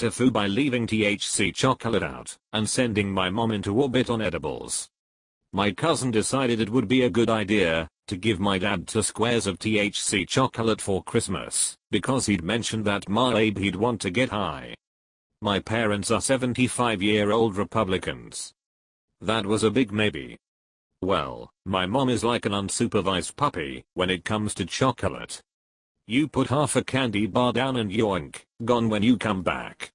TIFU by leaving THC chocolate out and sending my mom into orbit on edibles. My cousin decided it would be a good idea to give my dad 2 squares of THC chocolate for Christmas because he'd mentioned that maybe he'd want to get high. My parents are 75-year-old Republicans. That was a big maybe. Well, my mom is like an unsupervised puppy when it comes to chocolate. You put half a candy bar down and yoink, gone when you come back.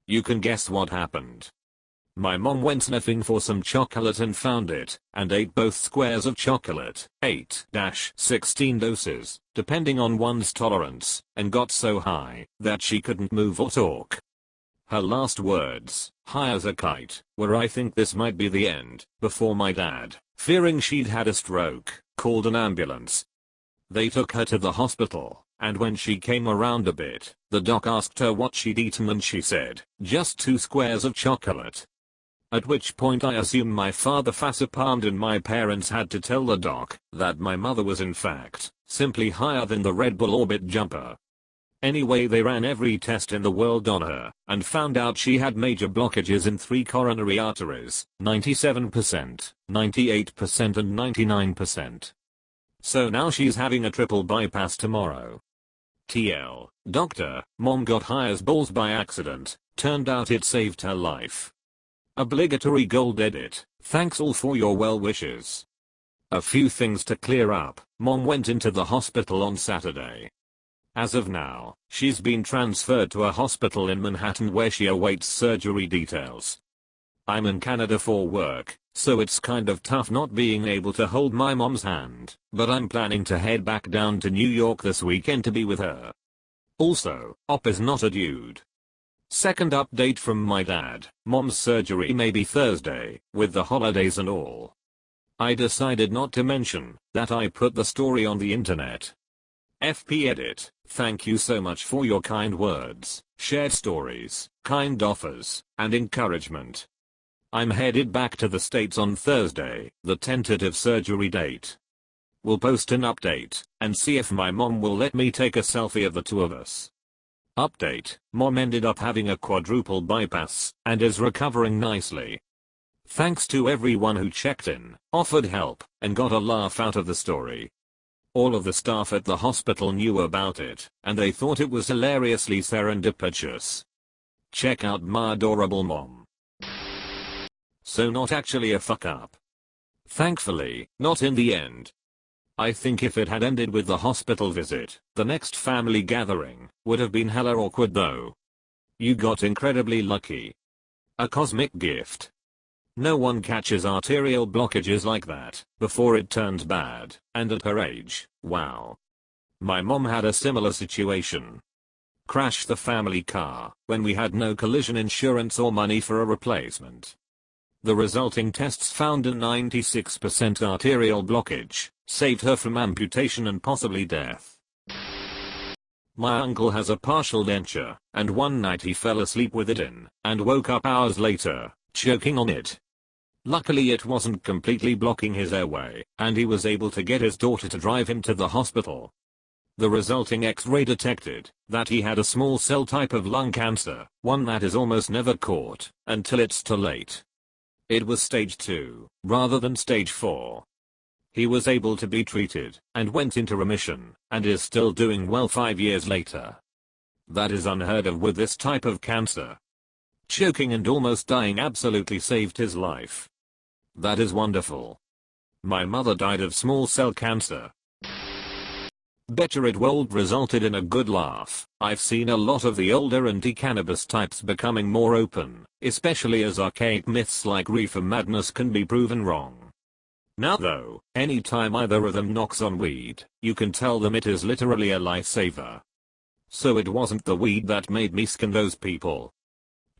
You can guess what happened. My mom went sniffing for some chocolate and found it, and ate both squares of chocolate, 8-16 doses, depending on one's tolerance, and got so high that she couldn't move or talk. Her last words, high as a kite, were "I think this might be the end," before my dad, fearing she'd had a stroke, called an ambulance. They took her to the hospital, and when she came around a bit, the doc asked her what she'd eaten and she said, "Just 2 squares of chocolate." At which point I assume my father facepalmed and my parents had to tell the doc that my mother was in fact simply higher than the Red Bull Orbit jumper. Anyway, they ran every test in the world on her and found out she had major blockages in 3 coronary arteries, 97%, 98% and 99%. So now she's having a triple bypass tomorrow. TL, doctor, mom got high as balls by accident, turned out it saved her life. Obligatory gold edit, thanks all for your well wishes. A few things to clear up. Mom went into the hospital on Saturday. As of now, she's been transferred to a hospital in Manhattan where she awaits surgery details. I'm in Canada for work, so it's kind of tough not being able to hold my mom's hand, but I'm planning to head back down to New York this weekend to be with her. Also, Op is not a dude. Second update from my dad, mom's surgery may be Thursday, with the holidays and all. I decided not to mention that I put the story on the internet. FP edit, thank you so much for your kind words, shared stories, kind offers, and encouragement. I'm headed back to the States on Thursday, the tentative surgery date. We'll post an update and see if my mom will let me take a selfie of the 2 of us. Update, mom ended up having a quadruple bypass and is recovering nicely. Thanks to everyone who checked in, offered help, and got a laugh out of the story. All of the staff at the hospital knew about it, and they thought it was hilariously serendipitous. Check out my adorable mom. So not actually a fuck up. Thankfully, not in the end. I think if it had ended with the hospital visit, the next family gathering would have been hella awkward though. You got incredibly lucky. A cosmic gift. No one catches arterial blockages like that before it turns bad, and at her age, wow. My mom had a similar situation. Crashed the family car when we had no collision insurance or money for a replacement. The resulting tests found a 96% arterial blockage, saved her from amputation and possibly death. My uncle has a partial denture, and one night he fell asleep with it in, and woke up hours later, choking on it. Luckily it wasn't completely blocking his airway, and he was able to get his daughter to drive him to the hospital. The resulting X-ray detected that he had a small cell type of lung cancer, one that is almost never caught until it's too late. It was stage 2, rather than stage 4. He was able to be treated, and went into remission, and is still doing well 5 years later. That is unheard of with this type of cancer. Choking and almost dying absolutely saved his life. That is wonderful. My mother died of small cell cancer. Better it would resulted in a good laugh. I've seen a lot of the older anti-cannabis types becoming more open, especially as archaic myths like reefer madness can be proven wrong. Now though, anytime either of them knocks on weed, you can tell them it is literally a lifesaver. So it wasn't the weed that made me skin those people.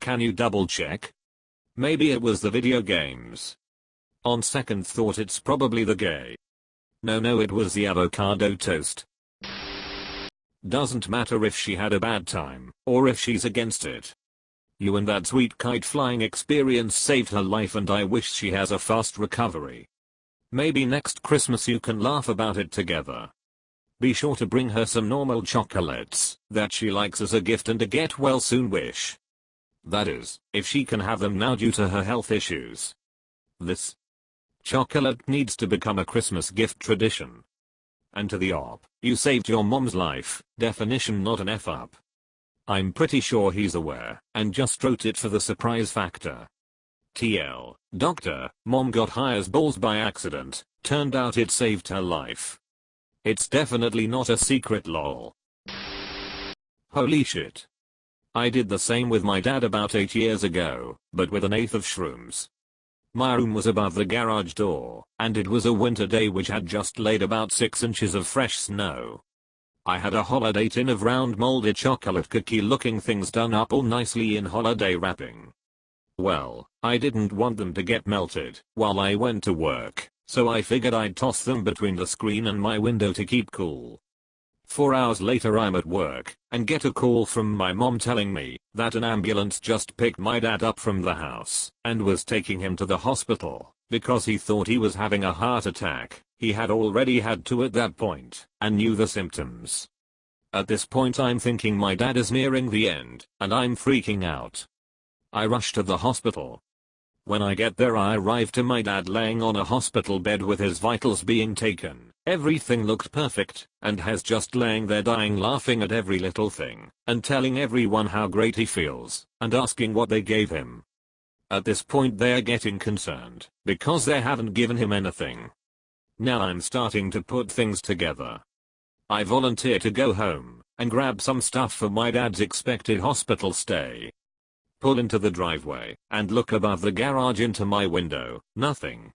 Can you double check? Maybe it was the video games. On second thought it's probably the gay. No, it was the avocado toast. Doesn't matter if she had a bad time, or if she's against it. You and that sweet kite flying experience saved her life and I wish she has a fast recovery. Maybe next Christmas you can laugh about it together. Be sure to bring her some normal chocolates that she likes as a gift and a get well soon wish. That is, if she can have them now due to her health issues. This chocolate needs to become a Christmas gift tradition. And to the op, you saved your mom's life, definition not an F up. I'm pretty sure he's aware, and just wrote it for the surprise factor. TL, doctor, mom got high as balls by accident, turned out it saved her life. It's definitely not a secret lol. Holy shit. I did the same with my dad about 8 years ago, but with 1/8 of shrooms. My room was above the garage door, and it was a winter day which had just laid about 6 inches of fresh snow. I had a holiday tin of round molded chocolate cookie looking things done up all nicely in holiday wrapping. Well, I didn't want them to get melted while I went to work, so I figured I'd toss them between the screen and my window to keep cool. 4 hours later I'm at work, and get a call from my mom telling me that an ambulance just picked my dad up from the house, and was taking him to the hospital, because he thought he was having a heart attack. He had already had 2 at that point, and knew the symptoms. At this point I'm thinking my dad is nearing the end, and I'm freaking out. I rush to the hospital. When I get there I arrive to my dad laying on a hospital bed with his vitals being taken. Everything looked perfect, and has just laying there dying laughing at every little thing, and telling everyone how great he feels, and asking what they gave him. At this point they're getting concerned, because they haven't given him anything. Now I'm starting to put things together. I volunteer to go home, and grab some stuff for my dad's expected hospital stay. Pull into the driveway, and look above the garage into my window, nothing.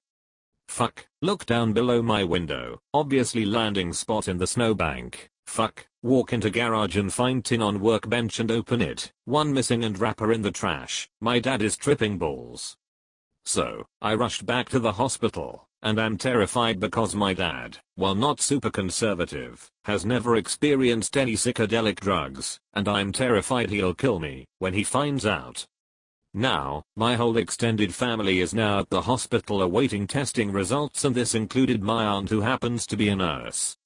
Fuck, look down below my window, obviously landing spot in the snowbank. Fuck, walk into garage and find tin on workbench and open it, one missing and wrapper in the trash. My dad is tripping balls. So, I rushed back to the hospital, and I'm terrified because my dad, while not super conservative, has never experienced any psychedelic drugs, and I'm terrified he'll kill me when he finds out. Now, my whole extended family is now at the hospital awaiting testing results, and this included my aunt who happens to be a nurse.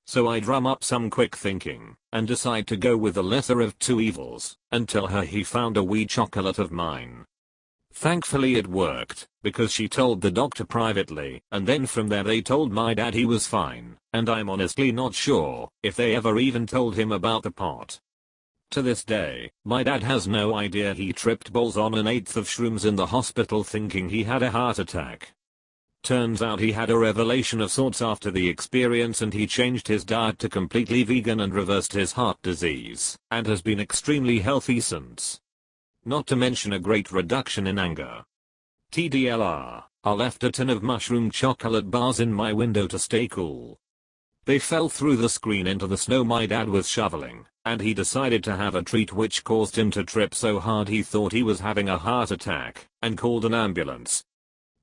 So I drum up some quick thinking, and decide to go with the lesser of 2 evils, and tell her he found a wee chocolate of mine. Thankfully it worked, because she told the doctor privately, and then from there they told my dad he was fine, and I'm honestly not sure if they ever even told him about the pot. To this day, my dad has no idea he tripped balls on 1/8 of shrooms in the hospital thinking he had a heart attack. Turns out he had a revelation of sorts after the experience, and he changed his diet to completely vegan and reversed his heart disease, and has been extremely healthy since. Not to mention a great reduction in anger. TDLR, I left a tin of mushroom chocolate bars in my window to stay cool. They fell through the screen into the snow my dad was shoveling, and he decided to have a treat which caused him to trip so hard he thought he was having a heart attack, and called an ambulance.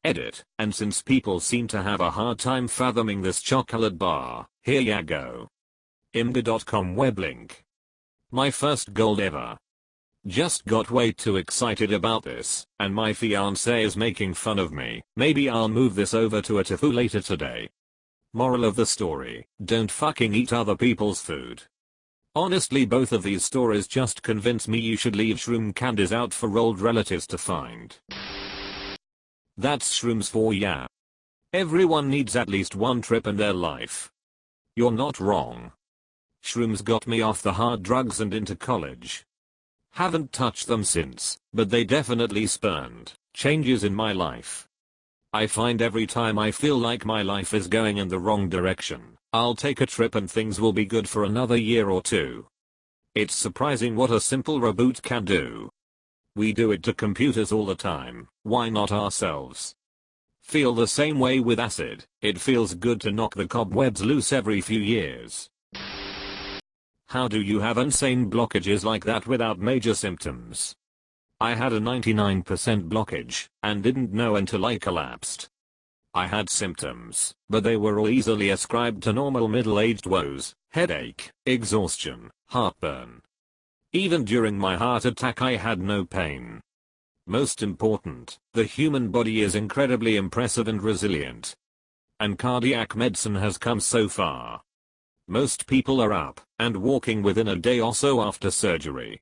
Edit, and since people seem to have a hard time fathoming this chocolate bar, here ya go. Imgur.com web link. My first gold ever. Just got way too excited about this, and my fiancé is making fun of me. Maybe I'll move this over to a TIFU later today. Moral of the story, don't fucking eat other people's food. Honestly, both of these stories just convince me you should leave shroom candies out for old relatives to find. That's shrooms for ya. Everyone needs at least one trip in their life. You're not wrong. Shrooms got me off the hard drugs and into college. Haven't touched them since, but they definitely spurned changes in my life. I find every time I feel like my life is going in the wrong direction, I'll take a trip and things will be good for another year or 2. It's surprising what a simple reboot can do. We do it to computers all the time, why not ourselves? Feel the same way with acid, it feels good to knock the cobwebs loose every few years. How do you have insane blockages like that without major symptoms? I had a 99% blockage, and didn't know until I collapsed. I had symptoms, but they were all easily ascribed to normal middle-aged woes, headache, exhaustion, heartburn. Even during my heart attack I had no pain. Most important, the human body is incredibly impressive and resilient. And cardiac medicine has come so far. Most people are up and walking within a day or so after surgery.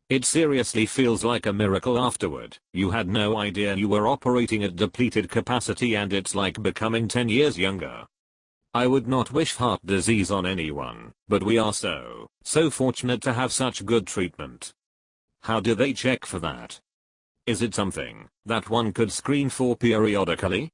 It seriously feels like a miracle afterward. You had no idea you were operating at depleted capacity and it's like becoming 10 years younger. I would not wish heart disease on anyone, but we are so fortunate to have such good treatment. How do they check for that? Is it something that one could screen for periodically?